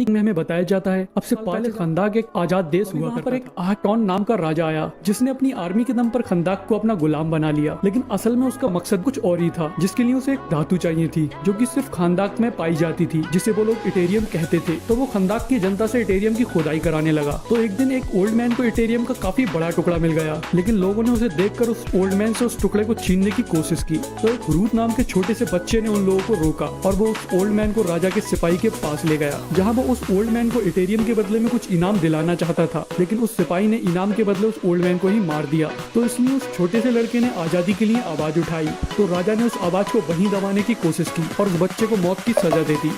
कहानी में हमें बताया जाता है अब से पहले खंदाक एक आजाद देश हुआ करता था। एक आहटॉन नाम का राजा आया जिसने अपनी आर्मी के दम पर खंदाक को अपना गुलाम बना लिया, लेकिन असल में उसका मकसद कुछ और ही था, जिसके लिए उसे एक धातु चाहिए थी जो कि सिर्फ खंदाक में पाई जाती थी, जिसे वो लोग इटेरियम कहते थे। तो वो खंदाक की जनता से इटेरियम की खुदाई कराने लगा। तो एक दिन एक ओल्ड मैन को इटेरियम का काफी बड़ा टुकड़ा मिल गया, लेकिन लोगों ने उसे देखकर उस ओल्ड मैन से उस टुकड़े को छीनने की कोशिश की। तो एक रूथ नाम के छोटे से बच्चे ने उन लोगों को रोका और वो उस ओल्ड मैन को राजा के सिपाही के पास ले गया, जहाँ वो उस ओल्ड मैन को इटेरियम के बदले में कुछ इनाम दिलाना चाहता था, लेकिन उस सिपाही ने इनाम के बदले उस ओल्ड मैन को ही मार दिया। तो इसलिए उस छोटे से लड़के ने आजादी के लिए आवाज उठाई। तो राजा ने उस आवाज को वहीं दबाने की कोशिश की और उस बच्चे को मौत की सजा दे दी।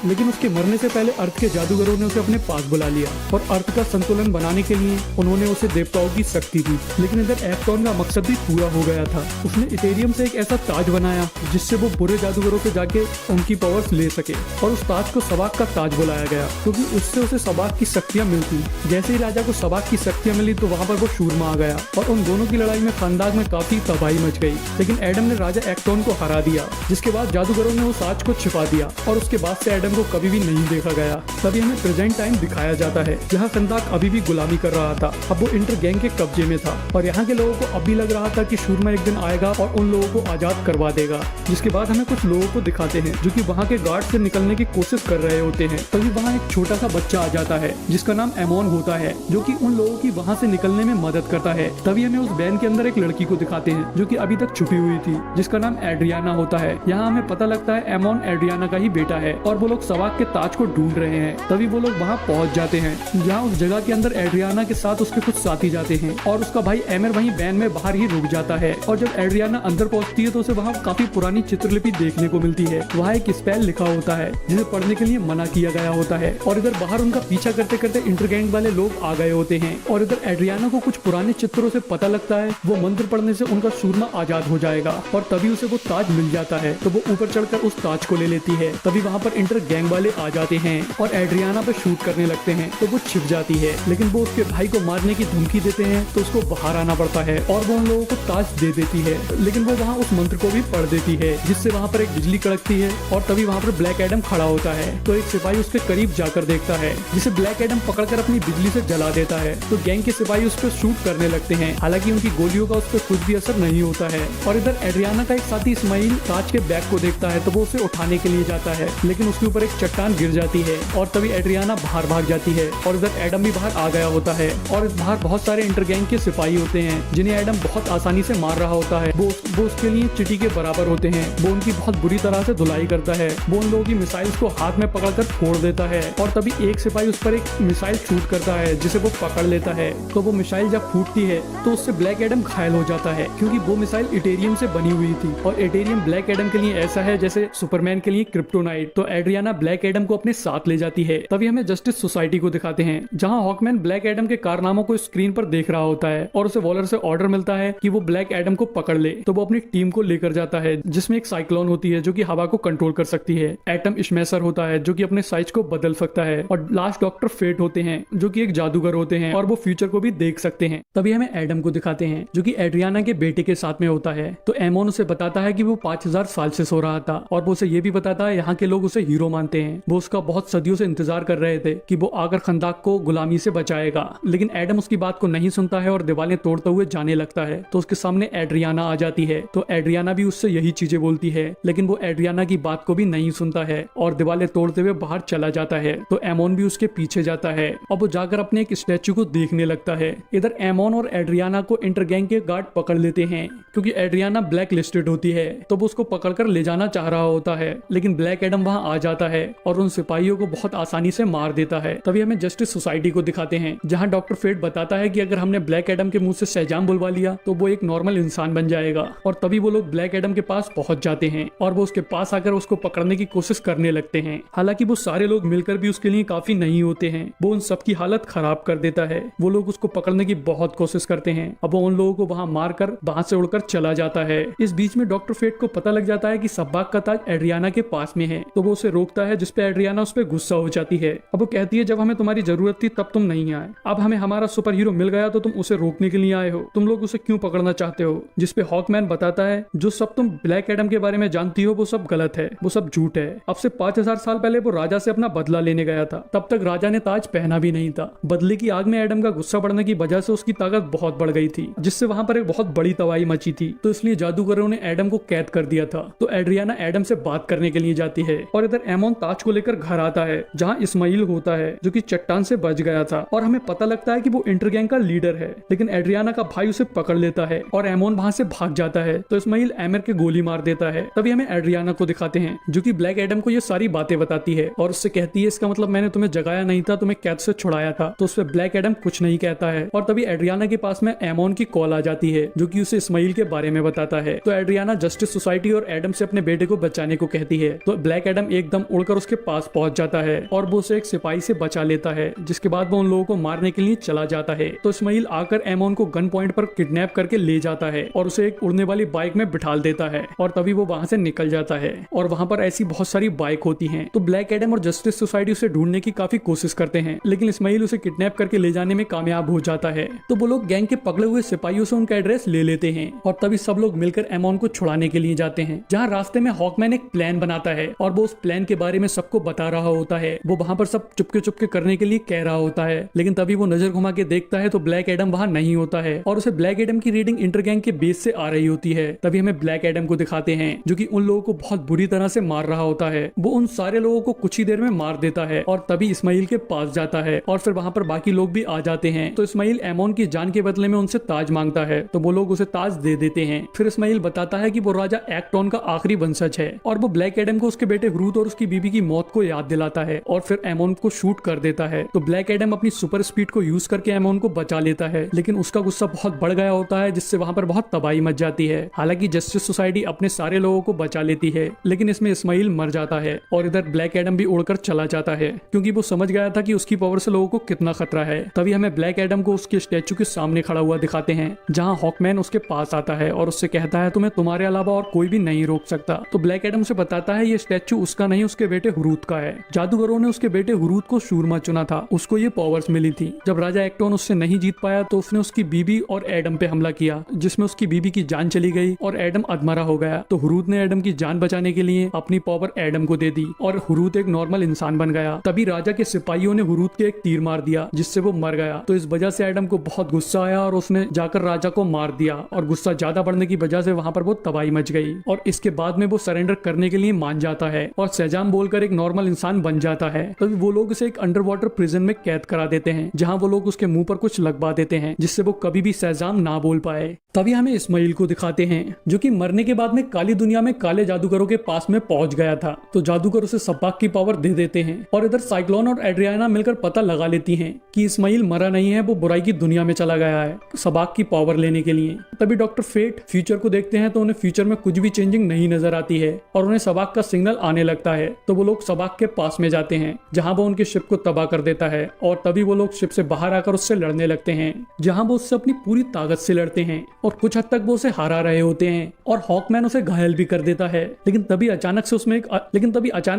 लेकिन उसके मरने से पहले अर्थ के जादूगरों ने उसे अपने पास बुला लिया और अर्थ का संतुलन बनाने के लिए उन्होंने उसे देवताओं की शक्ति दी। लेकिन इधर एप्टॉन का मकसद भी पूरा हो गया था। उसने इटेरियम से एक ऐसा ताज बनाया जिससे वो बुरे जादूगरों से जाके उनकी पावर्स ले सके, और उस ताज को सबाक का ताज बुलाया गया क्योंकि उससे उसे सबाक की शक्तियां मिलती। जैसे ही राजा को सबाक की शक्तियां मिली तो वहाँ पर वो शूरमा आ गया और उन दोनों की लड़ाई में खंदाक में काफी तबाही मच गई। लेकिन एडम ने राजा एक्टॉन को हरा दिया, जिसके बाद जादूगरों ने उस ताज को छिपा दिया और उसके बाद से एडम को कभी भी नहीं देखा गया। तभी हमें प्रेजेंट टाइम दिखाया जाता है जहाँ खंदाक अभी भी गुलामी कर रहा था। अब वो इंटर गैंग के कब्जे में था और यहाँ के लोगों को अब भी लग रहा था कि शूरमा एक दिन आएगा और उन लोगों को आजाद करवा देगा। जिसके बाद हमें कुछ लोगों को दिखाते हैं जो कि वहाँ के गार्ड से निकलने की कोशिश कर रहे होते हैं। तभी वहाँ एक छोटा सा बच्चा आ जाता है जिसका नाम एमोन होता है, जो कि उन लोगों की वहाँ से निकलने में मदद करता है। तभी हमें उस वैन के अंदर एक लड़की को दिखाते हैं जो कि अभी तक छुपी हुई थी, जिसका नाम एड्रियाना होता है। यहाँ हमें पता लगता है एमोन एड्रियाना का ही बेटा है और वो लोग सबाक के ताज को ढूंढ रहे हैं। तभी वो लोग वहाँ पहुँच जाते हैं जहाँ उस जगह के अंदर एड्रियाना के साथ उसके कुछ साथी जाते हैं और उसका भाई एमर वहीं वैन में बाहर ही रुक जाता है। और जब एड्रियाना अंदर पहुँचती है तो उसे वहाँ काफी पुरानी चित्रलिपि देखने को मिलती है। वहाँ एक स्पेल लिखा होता है जिसे पढ़ने के लिए मना किया गया होता है और इधर बाहर उनका पीछा करते करते इंटरगैंग वाले लोग आ गए होते हैं। और इधर एड्रियाना को कुछ पुराने चित्रों से पता लगता है वो मंत्र पढ़ने से उनका सूरमा आजाद हो जाएगा और तभी उसे वो ताज मिल जाता है। तो वो ऊपर चढ़कर उस ताज को ले लेती है। तभी वहाँ पर इंटर गैंग वाले आ जाते हैं और एड्रियाना पे शूट करने लगते हैं। तो वो छिप जाती है, लेकिन वो उसके भाई को मारने की धमकी देते हैं तो उसको बाहर आना पड़ता है और वो उन लोगों को ताज दे देती है। लेकिन वो वहाँ उस मंत्र को भी पढ़ देती है जिससे वहाँ पर एक बिजली कड़कती है और तभी वहाँ पर ब्लैक एडम खड़ा होता है। तो एक सिपाही उसके करीब जाकर देखता है जिसे ब्लैक एडम पकड़कर अपनी बिजली से जला देता है। तो गैंग के सिपाही उस पर शूट करने लगते हैं, हालांकि उनकी गोलियों का उस पर कुछ भी असर नहीं होता है। और इधर एड्रियाना का एक साथी इस्माइल ताज के बैग को देखता है तो वो उसे उठाने के लिए जाता है, लेकिन उसके ऊपर एक चट्टान गिर जाती है और तभी एड्रियाना बाहर भाग जाती है और इधर एडम भी बाहर आ गया होता है। और बाहर बहुत सारे इंटर गैंग के सिपाही होते हैं जिन्हें एडम बहुत आसानी से मार रहा होता है। वो उसके लिए चिटी के बराबर होते हैं। वो उनकी बहुत बुरी तरह से धुलाई करता है। वो उन लोगों की मिसाइल्स को हाथ में पकड़कर फोड़ देता है और तभी एक सिपाही उस पर एक मिसाइल शूट करता है जिसे वो पकड़ लेता है। तो वो मिसाइल जब फूटती है तो उससे ब्लैक एडम घायल हो जाता है क्योंकि वो मिसाइल इटेरियम से बनी हुई थी और इटेरियम ब्लैक एडम के लिए ऐसा है जैसे सुपरमैन के लिए क्रिप्टोनाइट। तो एड्रियाना ब्लैक एडम को अपने साथ ले जाती है। तभी हमें जस्टिस सोसाइटी को दिखाते हैं जहाँ हॉकमैन ब्लैक एडम के कारनामों को स्क्रीन पर देख रहा होता है और उसे वॉलर से ऑर्डर मिलता है कि वो ब्लैक एडम को पकड़ ले। तो वो अपनी टीम को लेकर जाता है जिसमें एक साइक्लोन होती है जो कि हवा को कंट्रोल कर सकती है, एटम स्मैशर होता है जो कि अपने साइज को बदल सकता है, और लास्ट डॉक्टर फेट होते हैं जो कि एक जादूगर होते हैं और वो फ्यूचर को भी देख सकते हैं। तभी हमें एडम को दिखाते हैं जो कि एड्रियाना के बेटे के साथ में होता है। तो एमोन उसे बताता है कि वो 5000 साल से सो रहा था और वो उसे ये भी बताता है यहाँ के लोग उसे हीरो मानते हैं। वो उसका बहुत सदियों से इंतजार कर रहे थे कि वो आकर खंदाक को गुलामी से बचाएगा, लेकिन एडम उसकी बात को नहीं सुनता है और दीवारें तोड़ते हुए जाने लगता है। तो उसके सामने एड्रियाना आ जाती है। तो एड्रियाना भी उससे यही चीजें बोलती है, लेकिन वो एड्रियाना की बात को भी नहीं सुनता है और दीवारें तोड़ते हुए बाहर चला जाता है। तो एमोन भी उसके पीछे जाता है और वो जाकर अपने एक स्टैचू को देखने लगता है। इधर एमोन और एड्रियाना को इंटरगैंग के गार्ड पकड़ लेते हैं क्योंकि एड्रियाना ब्लैक लिस्टेड होती है। तो वो उसको पकड़कर ले जाना चाह रहा होता है, लेकिन ब्लैक एडम वहां आ जाता है और उन सिपाहियों को बहुत आसानी से मार देता है। तभी हमें जस्टिस सोसाइटी को दिखाते हैं जहाँ डॉक्टर फेट बताता है कि अगर हमने ब्लैक एडम के मुंह से सैजाम बुलवा लिया तो वो एक नॉर्मल इंसान बन जाएगा। और तभी वो लोग ब्लैक एडम के पास पहुंच जाते हैं और वो उसके पास आकर उसको पकड़ने की कोशिश करने लगते हैं। हालांकि वो सारे लोग मिलकर भी उसके लिए काफी नहीं होते हैं। वो उन सबकी हालत खराब कर देता है। वो लोग उसको पकड़ने की बहुत कोशिश करते हैं। अब वो उन लोगों को वहां मारकर वहां से उड़कर चला जाता है। इस बीच में डॉक्टर फेट को पता लग जाता है कि सबाक का ताज एड्रियाना के पास में है। तो वो उसे रोकता है जिसपे एड्रियाना उस पर गुस्सा हो जाती है। अब वो कहती है जब हमें तुम्हारी जरूरत थी तब तुम नहीं आए, अब हमें हमारा सुपर हीरो मिल गया तो तुम उसे रोकने के लिए आए हो, तुम लोग उसे क्यों पकड़ना चाहते हो। जिसपे हॉकमैन बताता है जो सब तुम ब्लैक एडम के बारे में जानती हो वो सब गलत है, वो सब झूठ है। अब से 5000 साल पहले वो राजा से अपना बदला लेने गया था। तब तक राजा ने ताज पहना भी नहीं था। बदले की आग में एडम का गुस्सा बढ़ने की वजह से उसकी ताकत बहुत बढ़ गई थी, जिससे वहां पर एक बहुत बड़ी तबाही मची थी। तो इसलिए जादूगरों ने एडम को कैद कर दिया था। तो एड्रियाना एडम से बात करने के लिए जाती है और इधर एमोन ताज को लेकर घर आता है, जहाँ इस्माइल होता है जो कि चट्टान से बच गया था। और हमें पता लगता है कि वो इंटरगैंग का लीडर है, लेकिन एड्रियाना का भाई उसे पकड़ लेता है और एमोन वहां से भाग जाता है। तो इस्माइल एमर के गोली मार देता है। तभी हमें एड्रियाना को दिखाते हैं, जो कि ब्लैक एडम को ये सारी बातें बताती है और उससे कहती है इसका मतलब मैंने तुम्हें जगाया नहीं था, तुम्हें कैद से छुड़ाया था। तो उस पर ब्लैक एडम कुछ नहीं कहता है। और तभी एड्रियाना के पास में एमोन की कॉल आ जाती है, जो कि उसे इस्माइल के बारे में बताता है। तो एड्रियाना जस्टिस सोसाइटी और एडम से अपने बेटे को बचाने को कहती है। तो ब्लैक एडम एकदम उड़कर उसके पास पहुंच जाता है और वो उसे एक सिपाही से बचा लेता है, जिसके बाद वो उन लोगों को मारने के लिए चला जाता है। तो इस्माइल आकर एमोन को गन पॉइंट पर किडनैप करके ले जाता है और उसे एक उड़ने वाली बाइक में बिठाल देता है और तभी वो वहां से निकल जाता है। और वहां पर ऐसी बहुत सारी बाइक होती हैं। तो ब्लैक एडम और जस्टिस सोसाइटी उसे ढूंढने की काफी कोशिश करते हैं, लेकिन इस्माइल उसे किडनैप करके ले जाने में कामयाब हो जाता है। तो वो लोग गैंग के पकड़े हुए सिपाहियों से उनका एड्रेस ले लेते हैं और तभी सब लोग मिलकर एमोन को छुड़ाने के लिए जाते हैं। जहाँ रास्ते में हॉकमैन एक प्लान बनाता है और वो उस प्लान के बारे में सबको बता रहा होता है। वो वहां पर सब चुपके चुपके करने के लिए कह रहा होता है, लेकिन तभी वो नजर घुमा के देखता है तो ब्लैक एडम वहां नहीं होता है और उसे ब्लैक एडम की रीडिंग इंटरगैंग के बेस से आ रही होती है। तभी हमें ब्लैक एडम को दिखाते हैं, जो कि उन लोगों को बहुत बुरी तरह से मार रहा होता है। वो उन सारे लोगों को कुछ ही देर में मार देता है और तभी इस्माइल के पास जाता है और फिर वहां पर बाकी लोग भी आ जाते हैं। तो इस्माइल एमोन की जान के बदले में उनसे ताज मांगता है, तो वो लोग उसे ताज दे देते हैं। फिर इस्माइल बताता है कि वो राजा एक्टॉन का आखिरी वंशज है और वो ब्लैक एडम को उसके बेटे हरूथ और उसकी बीबी की मौत को याद दिलाता है और फिर एमोन को शूट कर देता है। तो ब्लैक एडम अपनी सुपर स्पीड को यूज करके एमोन को बचा लेता है, लेकिन उसका गुस्सा बहुत बढ़ गया होता है, जिससे वहां पर बहुत तबाही मच जाती है। हालांकि जस्टिस सोसाइटी अपने सारे लोगों को बचा लेती है, लेकिन इसमें इस्माइल मर जाता है और इधर ब्लैक एडम भी उड़कर चला जाता है, क्योंकि वो समझ गया था कि उसकी पावर से लोगों को कितना खतरा है। तभी हमें ब्लैक एडम को उसके स्टैचू के सामने खड़ा हुआ दिखाते हैं, जहाँ हॉकमैन उसके पास आता है और उससे कहता है तुम्हें तुम्हारे अलावा और कोई भी नहीं रोक सकता। तो ब्लैक एडम से बताता है ये स्टैचू उसका नहीं, उसके बेटे हरूथ का है। जादूगरों ने उसके बेटे हरूथ को शूरमा चुना था, उसको ये पावर्स मिली थी। जब राजा एक्टोन उससे नहीं जीत पाया तो उसने उसकी बीबी और एडम पे हमला किया, जिसमें उसकी बीबी की जान चली गई और एडम अधमरा हो गया। तो हरूथ ने एडम की जान बचाने के लिए अपनी पावर एडम को दे दी और हरूथ एक नॉर्मल इंसान बन गया। तभी राजा के सिपाहियों ने हरूथ के एक तीर मार दिया, जिससे वो मर गया। तो इस वजह से एडम को बहुत गुस्सा आया और उसने जाकर राजा को मार दिया और गुस्सा ज्यादा बढ़ने की वजह से वहां पर वो तबाही मच गई। और इसके बाद में वो सरेंडर करने के लिए मान जाता है और सैजाम बोलकर एक नॉर्मल इंसान बन जाता है। तभी वो लोग उसे एक अंडर वाटर प्रिजन में कैद करा देते हैं, जहाँ वो लोग उसके मुंह पर कुछ लगवा देते हैं, जिससे वो कभी भी सैजाम ना बोल पाए। तभी हमें इस्माइल को दिखाते हैं, जो कि मरने के बाद में काली दुनिया में काले जादूगरों के पास में पहुंच गया था। तो जादूगर उसे सबाक की पावर दे देते हैं और इधर साइक्लोन और एड्रियाना मिलकर पता लगा लेती हैं कि इस्माइल मरा नहीं है, वो बुराई की दुनिया में चला गया है सबाक की पावर लेने के लिए। तभी डॉक्टर फेट फ्यूचर को देखते हैं तो उन्हें फ्यूचर में कुछ भी चेंजिंग नहीं नजर आती है और उन्हें सबाक का सिग्नल आने लगता है। तो वो लोग सबाक के पास में जाते हैं, जहां वो उनके शिप को तबाह कर देता है और तभी वो लोग शिप से बाहर आकर उससे लड़ने लगते हैं, जहां वो उससे अपनी पूरी ताकत से लड़ते हैं और कुछ हद तक वो उसे हरा रहे होते हैं और हॉकमैन उसे घायल भी कर देता है। लेकिन तभी अचानक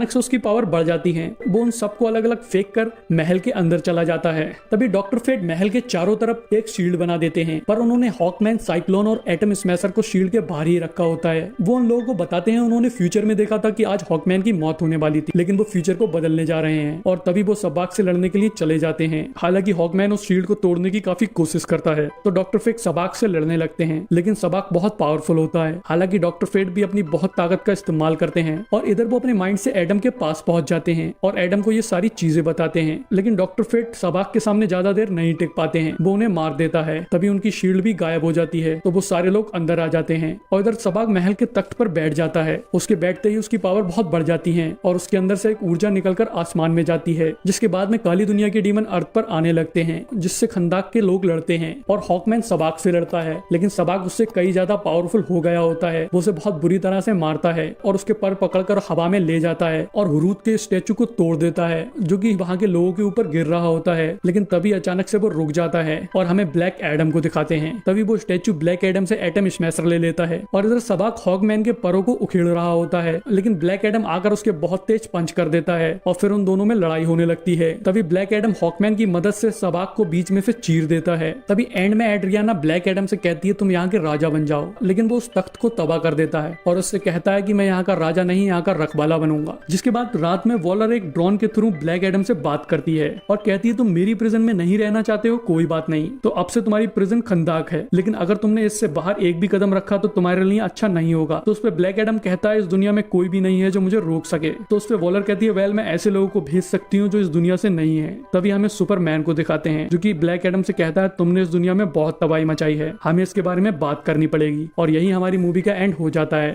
से उसकी पावर बढ़ जाती है। वो उन सबको अलग अलग फेंक कर महल के अंदर चला जाता है। तभी डॉक्टर फेट महल के चारों तरफ एक शील्ड बना देते हैं, पर उन्होंने हॉकमैन, साइक्लोन और एटम स्मैशर को शील्ड के बाहर ही रखा होता है। वो उन लोगों को बताते हैं उन्होंने फ्यूचर में देखा था कि आज हॉकमैन की मौत होने वाली थी, लेकिन वो फ्यूचर को बदलने जा रहे हैं और तभी वो सबाक से लड़ने के लिए चले जाते हैं। हालांकि हॉकमैन उस शील्ड को तोड़ने की काफी कोशिश करता है, तो डॉक्टर फेट सबाक से लड़ने लगते हैं, लेकिन सबाक बहुत पावरफुल होता है। हालांकि डॉक्टर फेट भी अपनी बहुत ताकत का इस्तेमाल करते हैं और इधर वो अपने माइंड से एडम के पास पहुंच जाते हैं और एडम को ये सारी चीजें बताते हैं, लेकिन डॉक्टर फेट सबाक के सामने ज्यादा देर नहीं टिक पाते हैं, वो उन्हें मार देता है। तभी उनकी शील्ड भी गायब हो जाती है, तो वो सारे लोग अंदर आ जाते हैं और इधर सबाक महल के तख्त पर बैठ जाता है। उसके बैठते ही उसकी पावर बहुत बढ़ जाती है और उसके अंदर से एक ऊर्जा निकलकर आसमान में जाती है, जिसके बाद में काली दुनिया के डीमन अर्थ पर आने लगते हैं, जिससे खंदाक के लोग लड़ते हैं और हॉकमैन सबाक से लड़ता है, लेकिन सबाक उससे कई ज्यादा पावरफुल हो गया होता है। वो उसे बहुत बुरी तरह से मारता है और उसके पर पकड़कर हवा में ले जाता है और हरूथ के स्टैचू को तोड़ देता है, जो कि वहां के लोगों के ऊपर गिर रहा होता है। लेकिन तभी अचानक से वो रुक जाता है और हमें ब्लैक एडम को दिखाते हैं। तभी वो स्टैचू ब्लैक एडम से एटम स्मैशर ले लेता है और इधर सबाक हॉकमैन के परों को उखेड़ रहा होता है, लेकिन ब्लैक एडम आकर उसके बहुत तेज पंच कर देता है और फिर उन दोनों में लड़ाई होने लगती है। तभी ब्लैक एडम हॉकमैन की मदद से सबाक को बीच में से चीर देता है। तभी एंड में एड्रियाना ब्लैक एडम से कहती है तुम यहाँ के राजा बन जाओ, लेकिन वो उस तख्त को तबाह कर देता है और उससे कहता है कि मैं यहाँ का राजा नहीं, यहाँ का रखवाला बनूंगा। जिसके बाद रात में वॉलर वॉलर एक ड्रोन के थ्रू ब्लैक एडम से बात करती है और कहती है तुम मेरी प्रिजन में नहीं रहना चाहते हो, कोई बात नहीं, तो अब से तुम्हारी प्रिजन खंदाक है, लेकिन अगर तुमने इससे बाहर एक भी कदम रखा तो तुम्हारे लिए अच्छा नहीं होगा। तो उस पर ब्लैक एडम कहता है इस दुनिया में कोई भी नहीं है जो मुझे रोक सके। तो उस पर वॉलर कहती है वेल मैं ऐसे लोगों को भेज सकती हूँ जो इस दुनिया से नहीं है। तभी हमें सुपरमैन को दिखाते हैं जो कि ब्लैक एडम से कहता है तुमने इस दुनिया में बहुत तबाही मचाई है, हमें इसके बारे में बात करनी पड़ेगी। और यही हमारी मूवी का एंड हो जाता है।